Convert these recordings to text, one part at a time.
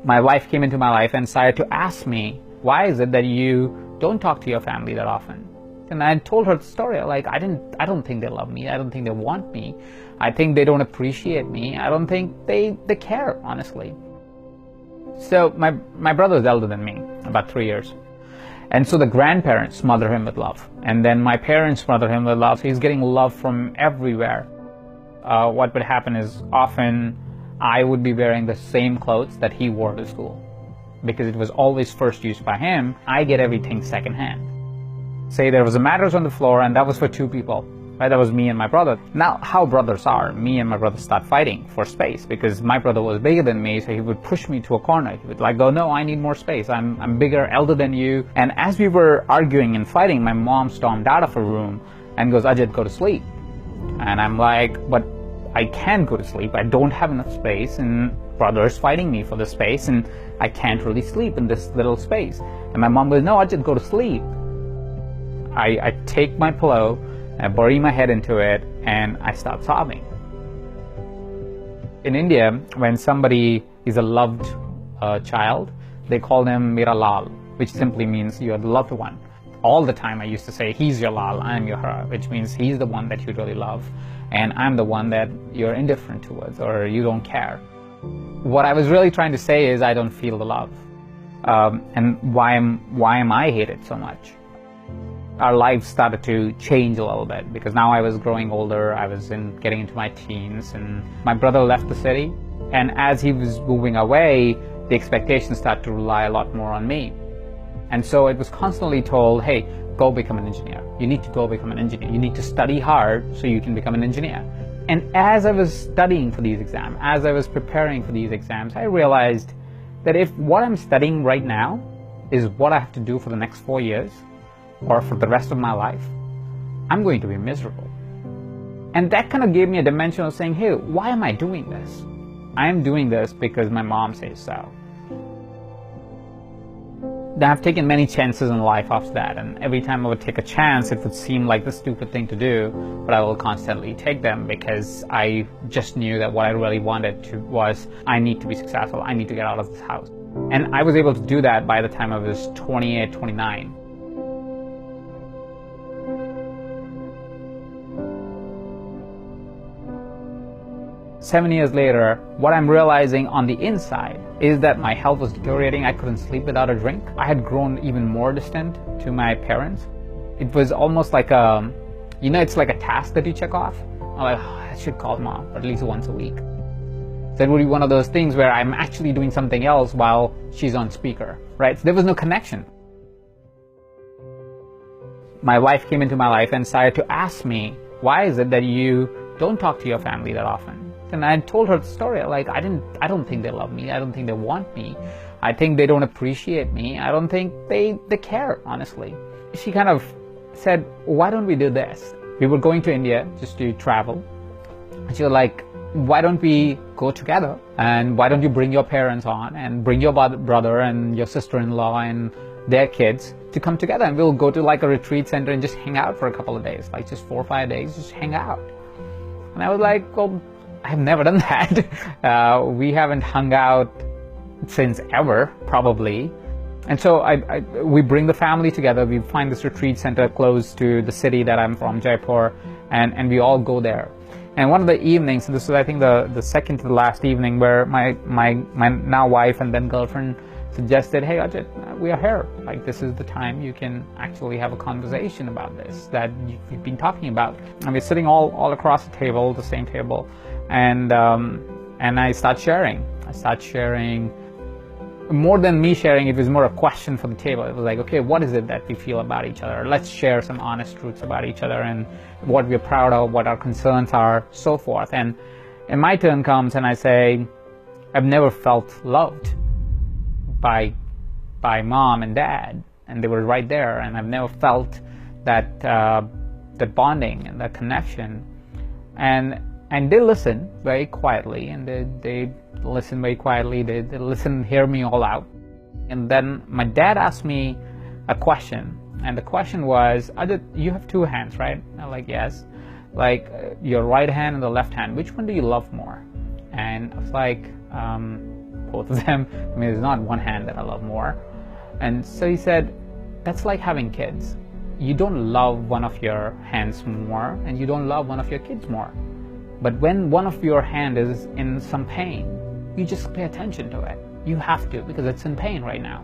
my wife came into my life and started to ask me, why is it that you don't talk to your family that often? And I told her the story, like, I don't think they love me. I don't think they want me. I think they don't appreciate me. I don't think they care, honestly. So my brother is elder than me, about 3 years. And so the grandparents smother him with love. And then my parents smother him with love. So he's getting love from everywhere. What would happen is often I would be wearing the same clothes that he wore to school. Because it was always first used by him, I get everything secondhand. Say there was a mattress on the floor and that was for 2 people. Right? That was me and my brother. Now, how brothers are, me and my brother start fighting for space because my brother was bigger than me, so he would push me to a corner. He would like go, no, I need more space. I'm bigger, elder than you. And as we were arguing and fighting, my mom stormed out of her room and goes, Ajit, go to sleep. And I'm like, but I can't go to sleep. I don't have enough space, and brother is fighting me for the space, and I can't really sleep in this little space. And my mom goes, no, Ajit, go to sleep. I take my pillow, I bury my head into it, and I start sobbing. In India, when somebody is a loved child, they call them Mera Lal, which simply means you're the loved one. All the time I used to say, he's your Lal, I'm your Hara, which means he's the one that you really love, and I'm the one that you're indifferent towards, or you don't care. What I was really trying to say is I don't feel the love. And why am I hated so much? Our lives started to change a little bit because now I was growing older, I was getting into my teens, and my brother left the city. And as he was moving away, the expectations started to rely a lot more on me. And so it was constantly told, hey, go become an engineer. You need to go become an engineer. You need to study hard so you can become an engineer. And as I was studying for these exams, as I was preparing for these exams, I realized that if what I'm studying right now is what I have to do for the next 4 years, or for the rest of my life, I'm going to be miserable. And that kind of gave me a dimension of saying, hey, why am I doing this? I'm doing this because my mom says so. I've taken many chances in life after that, and every time I would take a chance, it would seem like the stupid thing to do, but I will constantly take them because I just knew that what I really wanted was, I need to be successful, I need to get out of this house. And I was able to do that by the time I was 28, 29. Seven years later, what I'm realizing on the inside is that my health was deteriorating. I couldn't sleep without a drink. I had grown even more distant to my parents. It was almost like it's like a task that you check off. I'm like, I should call mom at least once a week. That would be one of those things where I'm actually doing something else while she's on speaker, right? So there was no connection. My wife came into my life and started to ask me, why is it that you don't talk to your family that often? And I told her the story, like, I don't think they love me. I don't think they want me. I think they don't appreciate me. I don't think they care, honestly. She kind of said, why don't we do this? We were going to India just to travel. And she was like, why don't we go together? And why don't you bring your parents on and bring your brother and your sister-in-law and their kids to come together, and we'll go to like a retreat center and just hang out for a couple of days, like just 4 or 5 days, just hang out. And I was like, well, I've never done that. We haven't hung out since ever, probably. And so we bring the family together. We find this retreat center close to the city that I'm from, Jaipur, and we all go there. And one of the evenings, and this was I think the second to the last evening, where my now wife and then girlfriend suggested, hey Ajit, we are here. Like, this is the time you can actually have a conversation about this that you've been talking about. And we're sitting all across the table, the same table, and I start sharing. More than me sharing, it was more a question for the table. It was like, okay, what is it that we feel about each other? Let's share some honest truths about each other and what we're proud of, what our concerns are, so forth. And my turn comes and I say, I've never felt loved by mom and dad, and they were right there, and I've never felt that bonding and that connection. And they listen very quietly, and they listen very quietly. They listen and hear me all out. And then my dad asked me a question, and the question was, Ajit, you have 2 hands, right? I'm like, yes. Like, your right hand and the left hand, which one do you love more? And I was like, both of them. I mean, there's not one hand that I love more. And so he said, that's like having kids. You don't love one of your hands more, and you don't love one of your kids more. But when one of your hand is in some pain, you just pay attention to it. You have to, because it's in pain right now,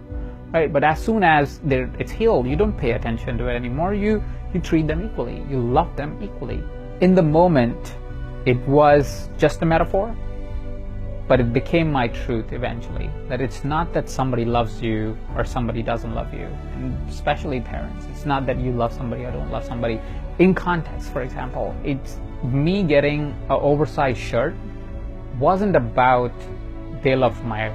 right? But as soon as it's healed, you don't pay attention to it anymore. You treat them equally. You love them equally. In the moment, it was just a metaphor, but it became my truth eventually. That it's not that somebody loves you or somebody doesn't love you, and especially parents. It's not that you love somebody or don't love somebody. In context, for example, it's me getting an oversized shirt wasn't about they loved my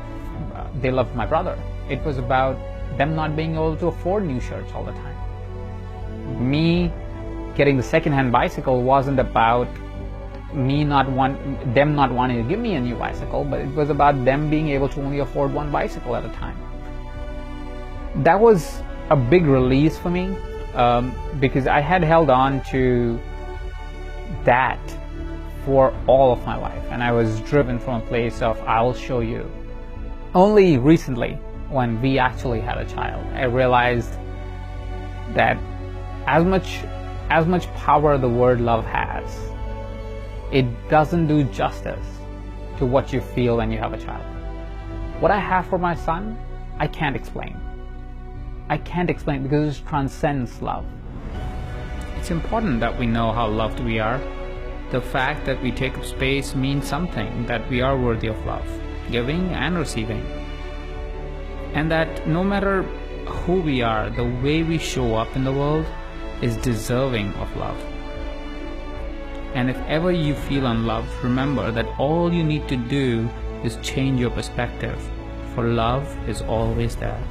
brother. It was about them not being able to afford new shirts all the time. Me getting the second-hand bicycle wasn't about them not wanting to give me a new bicycle, but it was about them being able to only afford one bicycle at a time. That was a big release for me, because I had held on to that for all of my life, and I was driven from a place of I'll show you. Only recently, when we actually had a child, I realized that as much power the word love has, it doesn't do justice to what you feel when you have a child. What I have for my son, I can't explain. I can't explain because it transcends love. It's important that we know how loved we are. The fact that we take up space means something, that we are worthy of love, giving and receiving. And that no matter who we are, the way we show up in the world is deserving of love. And if ever you feel unloved, remember that all you need to do is change your perspective, for love is always there.